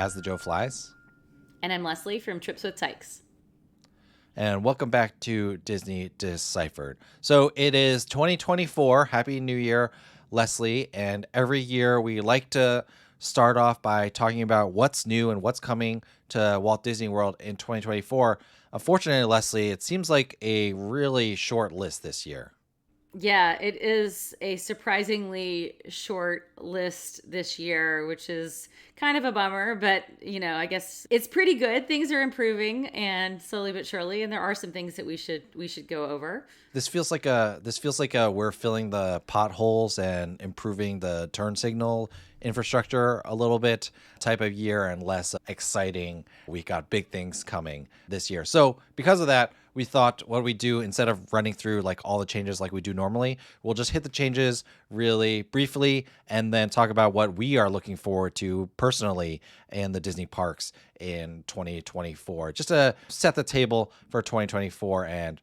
As the Joe Flies. And I'm Leslie from Trips with Tykes. And welcome back to Disney Deciphered. So it is 2024. Happy New Year, Leslie. And every year we like to start off by talking about what's new and what's coming to Walt Disney World in 2024. Unfortunately, Leslie, it seems like a really short list this year. Yeah, it is a surprisingly short list this year, which is kind of a bummer, but I guess it's pretty good. Things are improving and slowly but surely, and there are some things that we should go over. This feels like we're filling the potholes and improving the turn signal infrastructure a little bit type of year, and less exciting. We got big things coming this year. So because of that, we thought what we do, instead of running through like all the changes like we do normally, we'll just hit the changes really briefly and then talk about what we are looking forward to personally in the Disney parks in 2024, just to set the table for 2024 and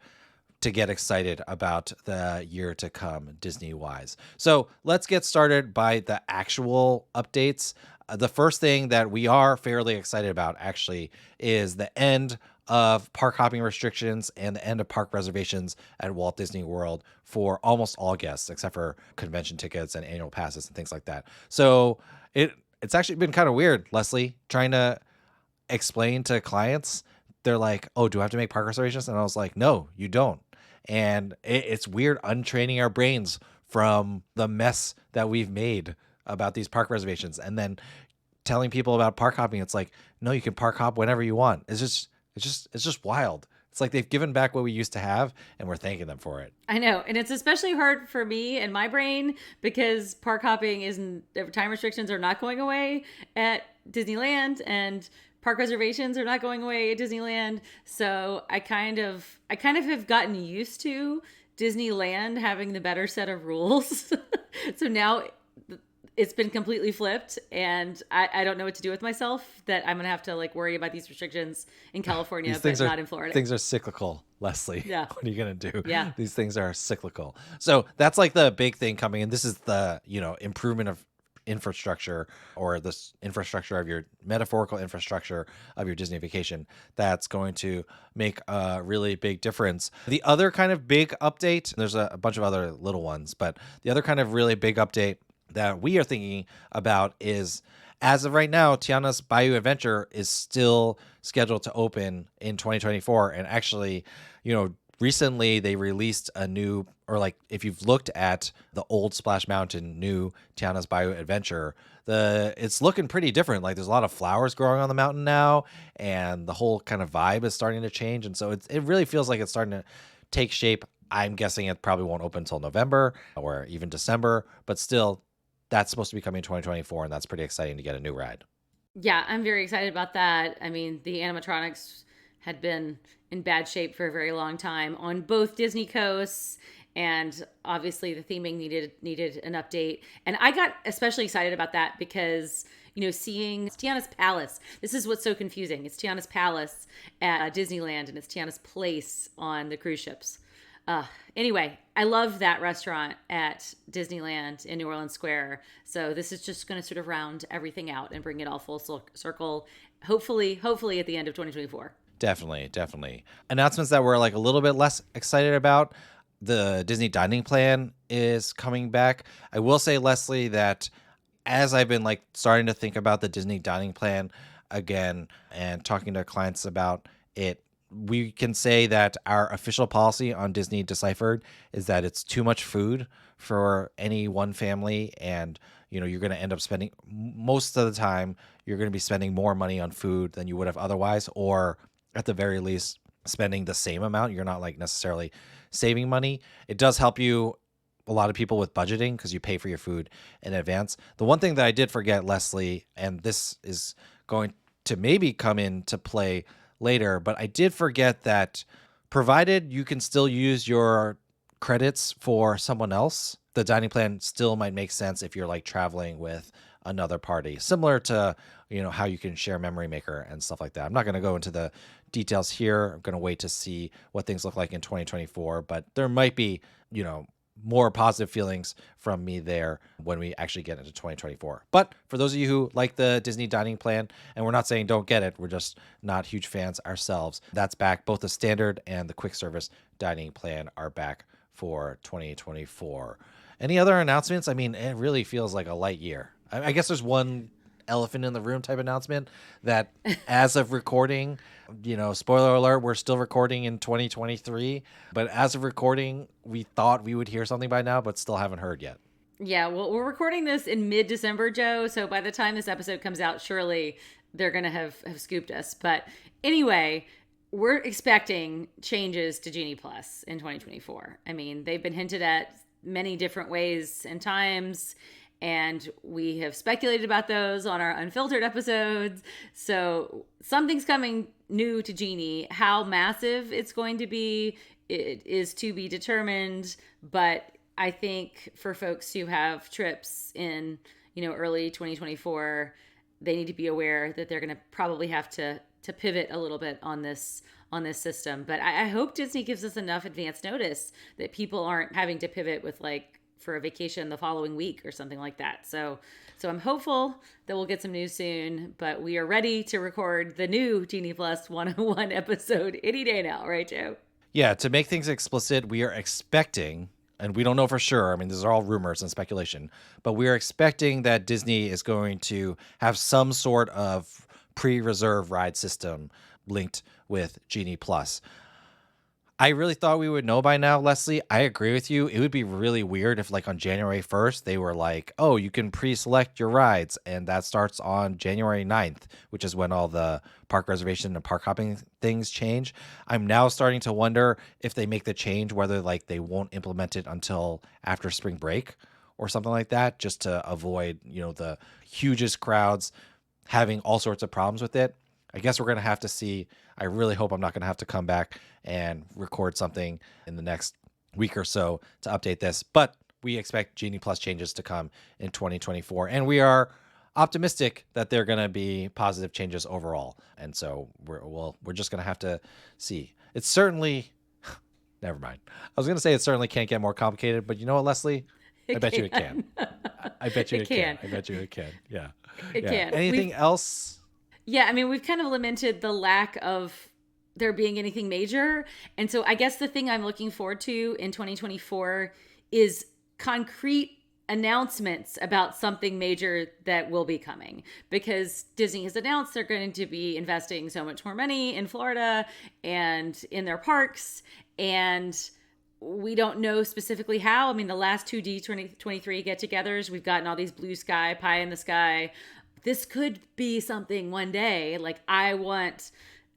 to get excited about the year to come Disney wise. So let's get started by the actual updates. The first thing that we are fairly excited about actually is the end of park hopping restrictions and the end of park reservations at Walt Disney World for almost all guests, except for convention tickets and annual passes and things like that. So it's actually been kind of weird, Leslie, trying to explain to clients. They're like, "Oh, do I have to make park reservations?" And I was like, "No, you don't." And it's weird untraining our brains from the mess that we've made about these park reservations, and then telling people about park hopping. It's like, no, you can park hop whenever you want. It's just wild. It's like they've given back what we used to have, and we're thanking them for it. I know, and it's especially hard for me and my brain because park hopping isn't time restrictions are not going away at Disneyland, and park reservations are not going away at Disneyland. So I kind of have gotten used to Disneyland having the better set of rules. So now it's been completely flipped, and I don't know what to do with myself, that I'm gonna have to like worry about these restrictions in California These but things are not in Florida. things are cyclical, Leslie. Yeah. What are you gonna do? Yeah. These things are cyclical. So that's like the big thing coming, and this is the improvement of infrastructure, or this infrastructure of your metaphorical infrastructure of your Disney vacation, that's going to make a really big difference. The other kind of big update, there's a bunch of other little ones, but the other kind of really big update that we are thinking about is, as of right now, Tiana's Bayou Adventure is still scheduled to open in 2024. And actually, recently they released a new, or like if you've looked at the old Splash Mountain, new Tiana's Bayou Adventure, it's looking pretty different. Like there's a lot of flowers growing on the mountain now, and the whole kind of vibe is starting to change. And so it really feels like it's starting to take shape. I'm guessing it probably won't open until November or even December, but still, that's supposed to be coming in 2024, and that's pretty exciting to get a new ride. Yeah, I'm very excited about that. I mean, the animatronics had been in bad shape for a very long time on both Disney coasts, and obviously the theming needed an update. And I got especially excited about that because seeing Tiana's Palace. This is what's so confusing. It's Tiana's Palace at Disneyland, and it's Tiana's Place on the cruise ships. Anyway, I love that restaurant at Disneyland in New Orleans Square. So this is just going to sort of round everything out and bring it all full circle. Hopefully at the end of 2024. Definitely. Announcements that we're like a little bit less excited about. The Disney dining plan is coming back. I will say, Leslie, that as I've been like starting to think about the Disney dining plan again and talking to clients about it, we can say that our official policy on Disney Deciphered is that it's too much food for any one family. And, you're going to end up spending, most of the time, you're going to be spending more money on food than you would have otherwise, or at the very least, spending the same amount. You're not like necessarily saving money. It does help you, a lot of people, with budgeting, because you pay for your food in advance. The one thing that I did forget, Leslie, and this is going to maybe come into play later, but I did forget that provided you can still use your credits for someone else, the dining plan still might make sense if you're like traveling with another party, similar to how you can share Memory Maker and stuff like that. I'm not going to go into the details here. I'm going to wait to see what things look like in 2024, but there might be more positive feelings from me there when we actually get into 2024. But for those of you who like the Disney dining plan, and we're not saying don't get it, we're just not huge fans ourselves, that's back. Both the standard and the quick service dining plan are back for 2024. Any other announcements? I mean, it really feels like a light year. I guess there's one elephant in the room type announcement that as of recording, spoiler alert, we're still recording in 2023, but as of recording, we thought we would hear something by now, but still haven't heard yet. Yeah, well, we're recording this in mid-December, Joe, so by the time this episode comes out, surely they're going to have scooped us. But anyway, we're expecting changes to Genie Plus in 2024. I mean, they've been hinted at many different ways and times, and we have speculated about those on our unfiltered episodes. So something's coming new to Genie. How massive it's going to be, it is to be determined. But I think for folks who have trips in, early 2024, they need to be aware that they're going to probably have to pivot a little bit on this system. But I hope Disney gives us enough advance notice that people aren't having to pivot with for a vacation the following week or something like that. So I'm hopeful that we'll get some news soon, but we are ready to record the new Genie Plus 101 episode any day now, right, Joe? Yeah, to make things explicit, we are expecting, and we don't know for sure, I mean, these are all rumors and speculation, but we are expecting that Disney is going to have some sort of pre-reserve ride system linked with Genie Plus. I really thought we would know by now, Leslie. I agree with you. It would be really weird if on January 1st, they were like, oh, you can pre-select your rides. And that starts on January 9th, which is when all the park reservation and park hopping things change. I'm now starting to wonder if they make the change, whether they won't implement it until after spring break or something like that, just to avoid, the hugest crowds having all sorts of problems with it. I guess we're going to have to see. I really hope I'm not going to have to come back and record something in the next week or so to update this. But we expect Genie Plus changes to come in 2024. And we are optimistic that they're going to be positive changes overall. And so we're just going to have to see. It's certainly, never mind. I was going to say it certainly can't get more complicated, but you know what, Leslie? I bet you it can. I bet you it can. I bet you it can. Yeah. It can. Anything else? Yeah, I mean, we've kind of lamented the lack of there being anything major. And so I guess the thing I'm looking forward to in 2024 is concrete announcements about something major that will be coming, because Disney has announced they're going to be investing so much more money in Florida and in their parks. And we don't know specifically how. I mean, the last two D23 get-togethers, we've gotten all these blue sky, pie in the sky. This could be something one day. I want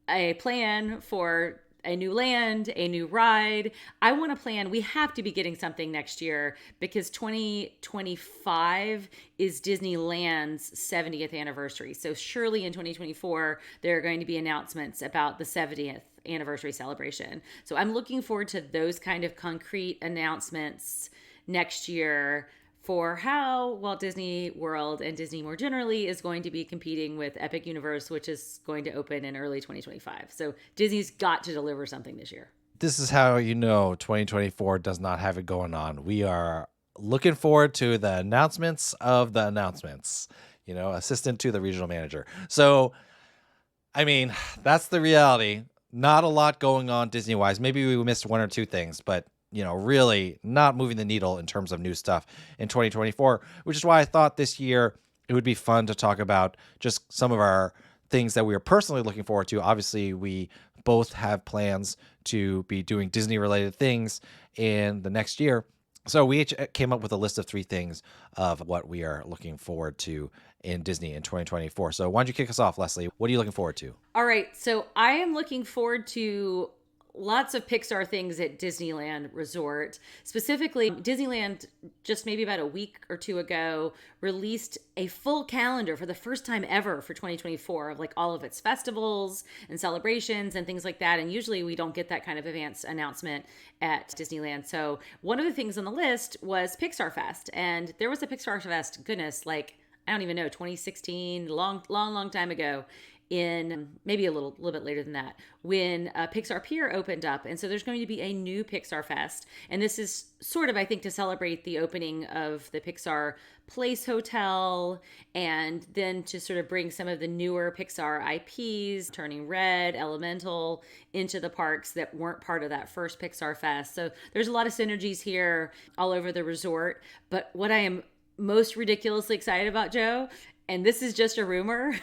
a plan for a new land, a new ride. I want a plan. We have to be getting something next year because 2025 is Disneyland's 70th anniversary. So surely in 2024, there are going to be announcements about the 70th anniversary celebration. So I'm looking forward to those kind of concrete announcements next year for how Walt Disney World and Disney more generally is going to be competing with Epic Universe, which is going to open in early 2025. So Disney's got to deliver something this year. This is how 2024 does not have it going on. We are looking forward to the announcements of the announcements, assistant to the regional manager. So, I mean, that's the reality. Not a lot going on Disney-wise. Maybe we missed one or two things, but really not moving the needle in terms of new stuff in 2024, which is why I thought this year it would be fun to talk about just some of our things that we are personally looking forward to. Obviously, we both have plans to be doing Disney-related things in the next year. So we each came up with a list of 3 things of what we are looking forward to in Disney in 2024. So why don't you kick us off, Leslie? What are you looking forward to? All right. So I am looking forward to lots of Pixar things at Disneyland Resort. Specifically, Disneyland just maybe about a week or two ago released a full calendar for the first time ever for 2024 of all of its festivals and celebrations and things like that. And usually we don't get that kind of advance announcement at Disneyland. So one of the things on the list was Pixar Fest. And there was a Pixar Fest, goodness, I don't even know, 2016, long time ago. in maybe a little bit later than that when Pixar Pier opened up. And so there's going to be a new Pixar Fest. And this is sort of, I think, to celebrate the opening of the Pixar Place Hotel, and then to sort of bring some of the newer Pixar IPs, Turning Red, Elemental, into the parks that weren't part of that first Pixar Fest. So there's a lot of synergies here all over the resort. But what I am most ridiculously excited about, Joe, and this is just a rumor,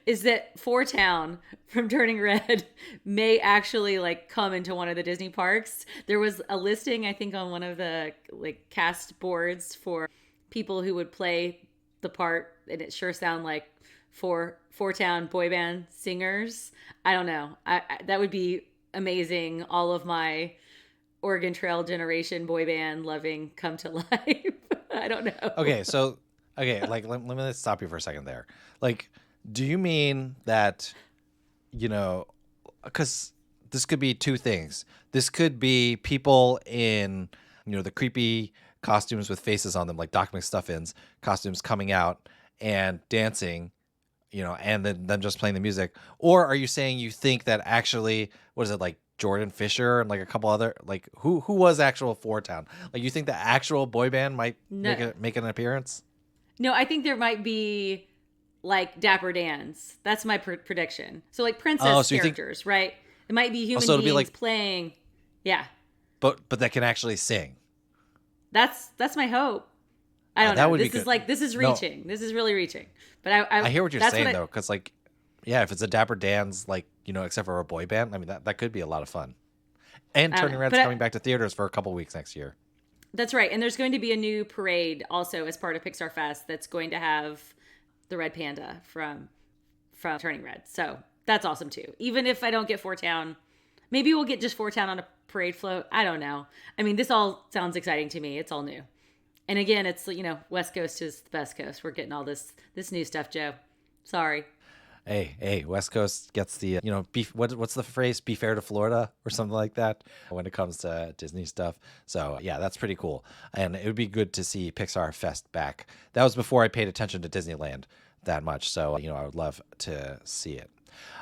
is that Four Town from Turning Red may actually like come into one of the Disney parks. There was a listing, I think, on one of the like cast boards for people who would play the part, and it sure sound like Four Town boy band singers. I don't know. That would be amazing. All of my Oregon Trail generation boy band loving come to life. I don't know. Okay, like let me stop you for a second there. Like, do you mean that, because this could be two things. This could be people in, the creepy costumes with faces on them, like Doc McStuffins costumes, coming out and dancing, and then them just playing the music. Or are you saying you think that actually, what is it, like Jordan Fisher and like a couple other, like who was actual Four Town? Like, you think the actual boy band might make an appearance? No, I think there might be like Dapper Dans. That's my prediction. So like princess characters, right? It might be human beings like, playing. Yeah. But that can actually sing. That's my hope. I don't know. This is reaching. No. This is really reaching. But I hear what you're saying though, because like, yeah, if it's a Dapper Dan's, like, except for a boy band, I mean that could be a lot of fun. And Turning Red's coming back to theaters for a couple weeks next year. That's right. And there's going to be a new parade also as part of Pixar Fest that's going to have the red panda from Turning Red. So that's awesome too. Even if I don't get Four Town, maybe we'll get just Four Town on a parade float. I don't know. I mean, this all sounds exciting to me. It's all new. And again, it's, West Coast is the best coast. We're getting all this new stuff, Joe. Sorry. Hey, West Coast gets the, what's the phrase? Be fair to Florida or something like that when it comes to Disney stuff. So yeah, that's pretty cool. And it would be good to see Pixar Fest back. That was before I paid attention to Disneyland that much. So, I would love to see it.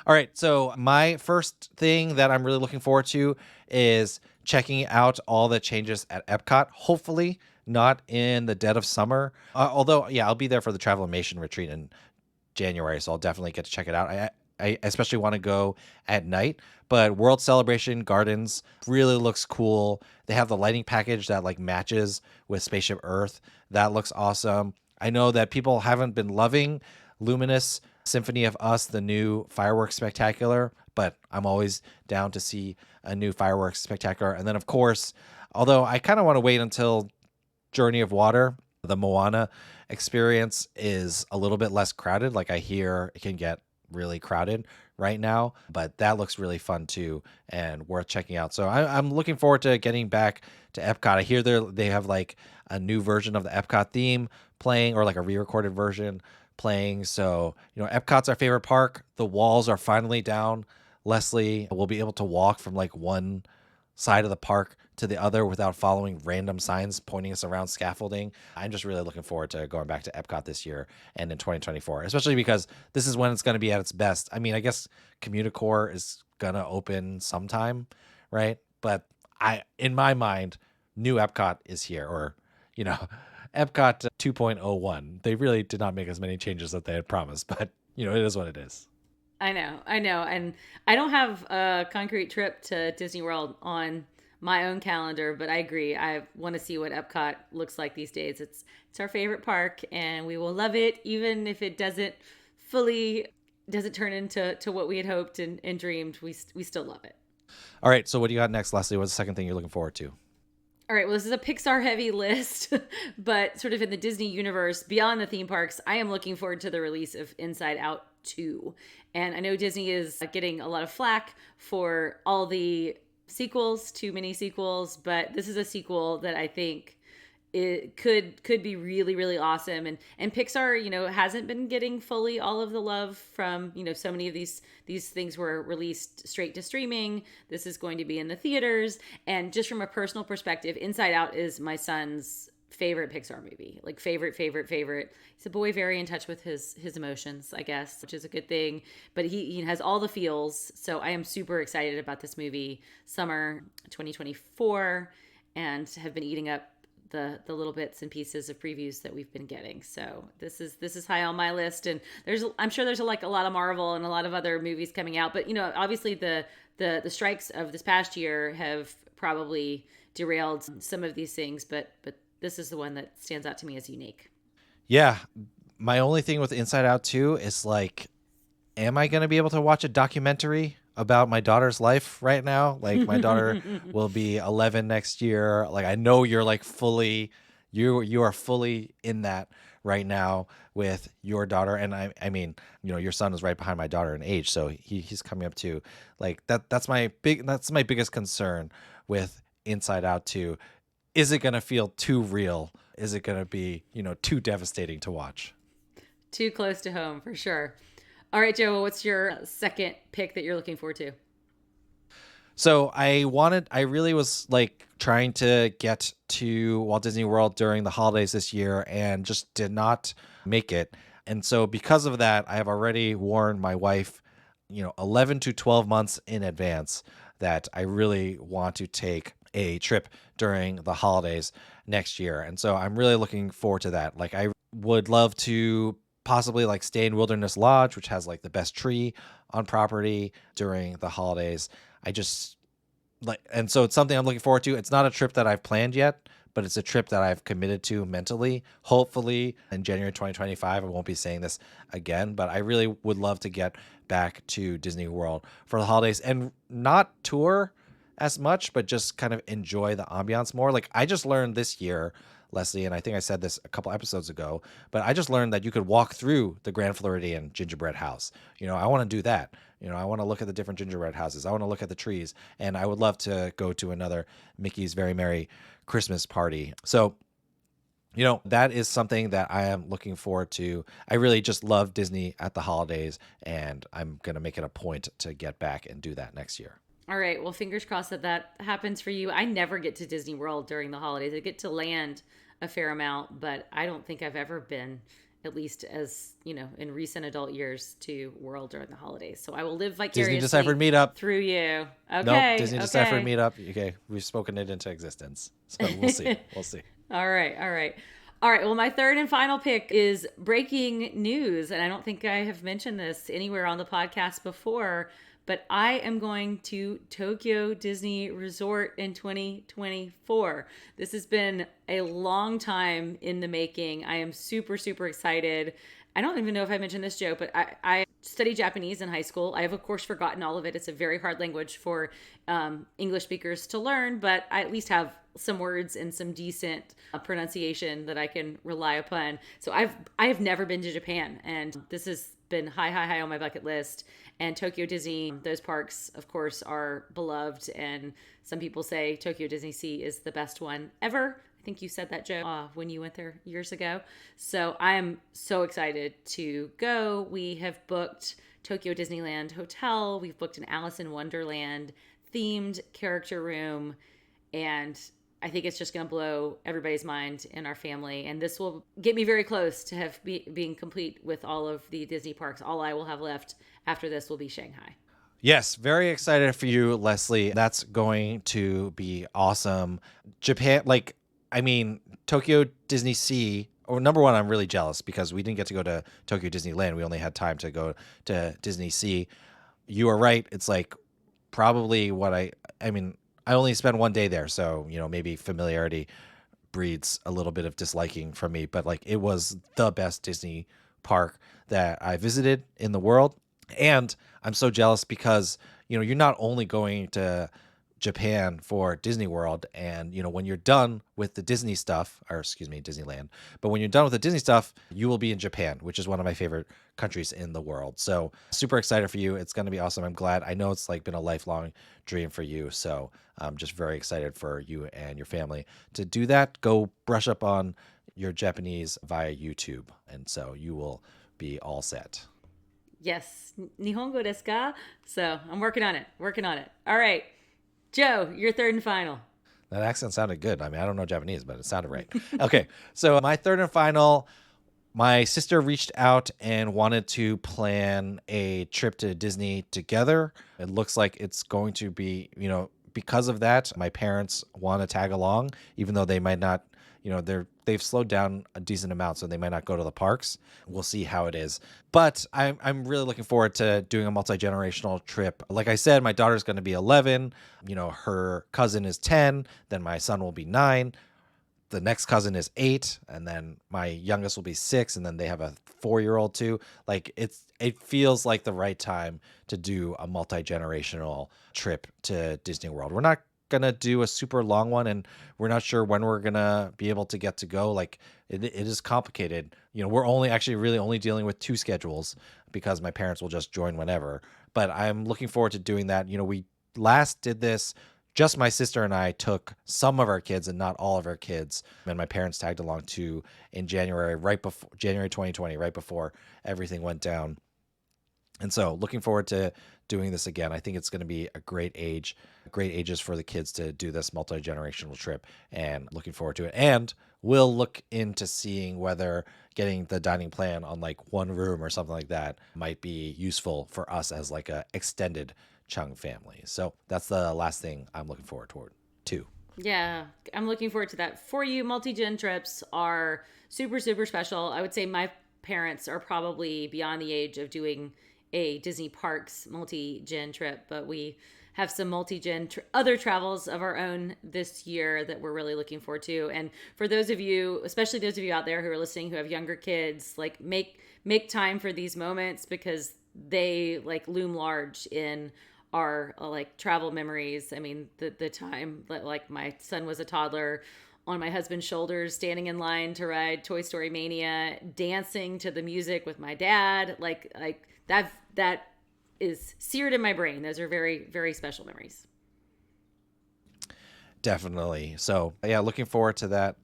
All right. So my first thing that I'm really looking forward to is checking out all the changes at Epcot. Hopefully not in the dead of summer. Although, yeah, I'll be there for the Travelmation retreat in January, so I'll definitely get to check it out. I especially want to go at night, but World Celebration Gardens really looks cool. They have the lighting package that like matches with Spaceship Earth. That looks awesome. I know that people haven't been loving Luminous Symphony of Us, the new fireworks spectacular, but I'm always down to see a new fireworks spectacular. And then, of course, although I kind of want to wait until Journey of Water, the Moana experience is a little bit less crowded. Like, I hear it can get really crowded right now, but that looks really fun too and worth checking out. So I'm looking forward to getting back to Epcot. I hear they have like a new version of the Epcot theme playing, or like a re-recorded version playing. So, Epcot's our favorite park. The walls are finally down. Leslie will be able to walk from like one side of the park to the other without following random signs pointing us around scaffolding. I'm just really looking forward to going back to Epcot this year and in 2024, especially because this is when it's going to be at its best. I mean, I guess Communicore is going to open sometime, right? But in my mind, new Epcot is here, or, Epcot 2.01. They really did not make as many changes that they had promised, but, it is what it is. I know. And I don't have a concrete trip to Disney World on my own calendar, but I agree. I want to see what Epcot looks like these days. It's our favorite park, and we will love it, even if it doesn't turn into what we had hoped and dreamed. We still love it. All right. So what do you got next, Leslie? What's the second thing you're looking forward to? All right, well, this is a Pixar heavy list, but sort of in the Disney universe, beyond the theme parks, I am looking forward to the release of Inside Out 2. And I know Disney is getting a lot of flack for all the sequels to mini sequels, but this is a sequel that I think it could be really, really awesome. And Pixar, hasn't been getting fully all of the love from, so many of these things were released straight to streaming. This is going to be in the theaters. And just from a personal perspective, Inside Out is my son's favorite Pixar movie. Like favorite. He's a boy very in touch with his emotions, I guess, which is a good thing. But he has all the feels. So I am super excited about this movie, summer 2024, and have been eating up the little bits and pieces of previews that we've been getting. So this is high on my list, and I'm sure there's like a lot of Marvel and a lot of other movies coming out. But obviously the strikes of this past year have probably derailed some of these things, but this is the one that stands out to me as unique. Yeah. My only thing with Inside Out 2 is like, am I going to be able to watch a documentary about my daughter's life right now? Like, my daughter will be 11 next year. Like, I know you're like you are fully in that right now with your daughter. And I mean, your son is right behind my daughter in age, so he's coming up to like that. That's my biggest concern with Inside Out 2. Is it going to feel too real? Is it going to be, too devastating to watch? Too close to home for sure. All right, Joe, what's your second pick that you're looking forward to? So I really was like trying to get to Walt Disney World during the holidays this year and just did not make it. And so because of that, I have already warned my wife, 11 to 12 months in advance that I really want to take a trip during the holidays next year. And so I'm really looking forward to that. Like, I would love to possibly like stay in Wilderness Lodge, which has like the best tree on property during the holidays. I just like, and so it's something I'm looking forward to. It's not a trip that I've planned yet, but it's a trip that I've committed to mentally. Hopefully in January 2025, I won't be saying this again, but I really would love to get back to Disney World for the holidays and not tour as much, but just kind of enjoy the ambiance more. Like, I just learned this year, Leslie, and I think I said this a couple episodes ago, but I just learned that you could walk through the Grand Floridian gingerbread house. I want to do that. I want to look at the different gingerbread houses. I want to look at the trees, and I would love to go to another Mickey's Very Merry Christmas Party. So, that is something that I am looking forward to. I really just love Disney at the holidays, and I'm going to make it a point to get back and do that next year. All right. Well, fingers crossed that happens for you. I never get to Disney World during the holidays. I get to land a fair amount, but I don't think I've ever been, at least as, in recent adult years, to World during the holidays. So I will live vicariously Disney Deciphered Meetup through you. Okay. Nope, Disney okay. Deciphered Meetup. Okay, we've spoken it into existence. So we'll see. We'll see. All right. Well, my third and final pick is breaking news. And I don't think I have mentioned this anywhere on the podcast before, but I am going to Tokyo Disney Resort in 2024. This has been a long time in the making. I am super, super excited. I don't even know if I mentioned this, Joe, but I studied Japanese in high school. I have, of course, forgotten all of it. It's a very hard language for English speakers to learn, but I at least have some words and some decent pronunciation that I can rely upon. So I have never been to Japan, and this has been high on my bucket list. And Tokyo Disney, those parks, of course, are beloved. And some people say Tokyo Disney Sea is the best one ever. I think you said that, Joe, when you went there years ago. So I am so excited to go. We have booked Tokyo Disneyland Hotel. We've booked an Alice in Wonderland themed character room. And I think it's just going to blow everybody's mind in our family. And this will get me very close to being complete with all of the Disney parks. All I will have left after this will be Shanghai. Yes, very excited for you, Leslie. That's going to be awesome. Japan, Tokyo Disney Sea. Or number one, I'm really jealous because we didn't get to go to Tokyo Disneyland. We only had time to go to Disney Sea. You are right. It's like probably I only spent one day there, so maybe familiarity breeds a little bit of disliking from me, but like it was the best Disney park that I visited in the world. And I'm so jealous because you're not only going to Japan for Disney World, and when you're done with the Disney stuff, or excuse me, Disneyland, but when you're done with the Disney stuff, you will be in Japan, which is one of my favorite countries in the world. So super excited for you. It's going to be awesome. I'm glad. I know it's like been a lifelong dream for you, so I'm just very excited for you and your family to do that. Go brush up on your Japanese via YouTube, and so you will be all set. Yes, Nihongo desu ka? So I'm working on it. All right. Joe, your third and final. That accent sounded good. I mean, I don't know Japanese, but it sounded right. Okay, so my third and final, my sister reached out and wanted to plan a trip to Disney together. It looks like it's going to be, because of that, my parents want to tag along, even though they might not, they've slowed down a decent amount, so they might not go to the parks. We'll see how it is. But I'm really looking forward to doing a multi-generational trip. Like I said, my daughter's going to be 11. Her cousin is 10. Then my son will be 9. The next cousin is 8, and then my youngest will be 6, and then they have a 4-year-old too. Like it feels like the right time to do a multi-generational trip to Disney World. We're not gonna do a super long one, and we're not sure when we're gonna be able to get to go. Like it is complicated. We're really only dealing with 2 schedules because my parents will just join whenever. But I'm looking forward to doing that. We last did this. Just my sister and I took some of our kids and not all of our kids. And my parents tagged along too in January, right before January 2020, right before everything went down. And so looking forward to doing this again. I think it's going to be a great ages for the kids to do this multi-generational trip, and looking forward to it. And we'll look into seeing whether getting the dining plan on like one room or something like that might be useful for us as like a extended Chung family. So that's the last thing I'm looking forward to. Yeah, I'm looking forward to that. For you, multi-gen trips are super, super special. I would say my parents are probably beyond the age of doing a Disney Parks multi-gen trip, but we have some multi-gen other travels of our own this year that we're really looking forward to. And for those of you, especially those of you out there who are listening who have younger kids, like make time for these moments, because they like loom large in our like travel memories. I mean, the time that like my son was a toddler on my husband's shoulders, standing in line to ride Toy Story Mania, dancing to the music with my dad, like that is seared in my brain. Those are very, very special memories. Definitely. So yeah, looking forward to that.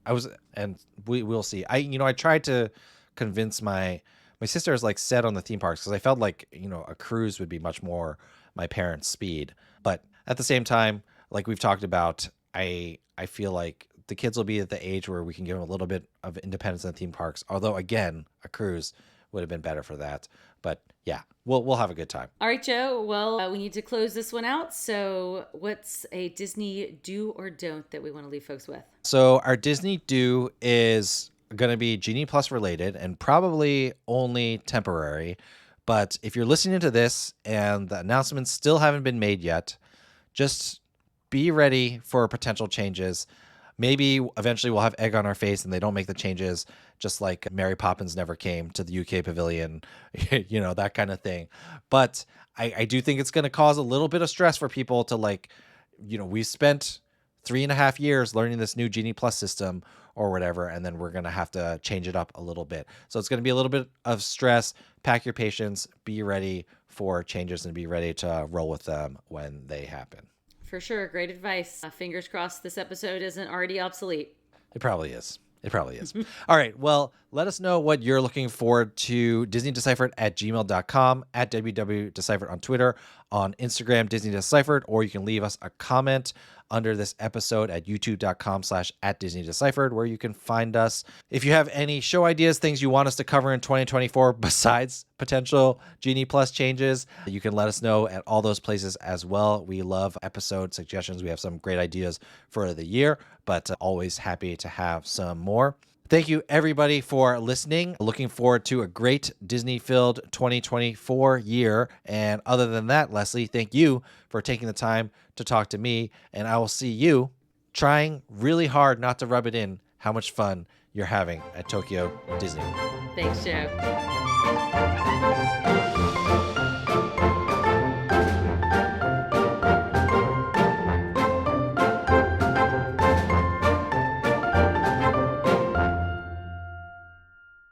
We'll see. I tried to convince my sister is like set on the theme parks, because I felt like, a cruise would be much more my parents' speed. But at the same time, like we've talked about, I feel like the kids will be at the age where we can give them a little bit of independence in the theme parks. Although again, a cruise would have been better for that. But yeah, we'll have a good time. All right, Joe. Well, we need to close this one out. So what's a Disney do or don't that we want to leave folks with? So our Disney do is going to be Genie Plus related, and probably only temporary. But if you're listening to this and the announcements still haven't been made yet, just be ready for potential changes. Maybe eventually we'll have egg on our face and they don't make the changes, just like Mary Poppins never came to the UK pavilion, that kind of thing. But I do think it's going to cause a little bit of stress for people to we spent 3.5 years learning this new Genie Plus system or whatever, and then we're going to have to change it up a little bit. So it's going to be a little bit of stress. Pack your patience, be ready for changes, and be ready to roll with them when they happen. For sure. Great advice. Fingers crossed this episode isn't already obsolete. It probably is. All right. Well, let us know what you're looking forward to. DisneyDeciphered@gmail.com, at WWDeciphered on Twitter, on Instagram, Disney Deciphered, or you can leave us a comment under this episode at youtube.com/@DisneyDeciphered, where you can find us. If you have any show ideas, things you want us to cover in 2024 besides potential Genie Plus changes, you can let us know at all those places as well. We love episode suggestions. We have some great ideas for the year, but always happy to have some more. Thank you, everybody, for listening. Looking forward to a great Disney-filled 2024 year. And other than that, Leslie, thank you for taking the time to talk to me. And I will see you trying really hard not to rub it in how much fun you're having at Tokyo Disney. Thanks, Joe.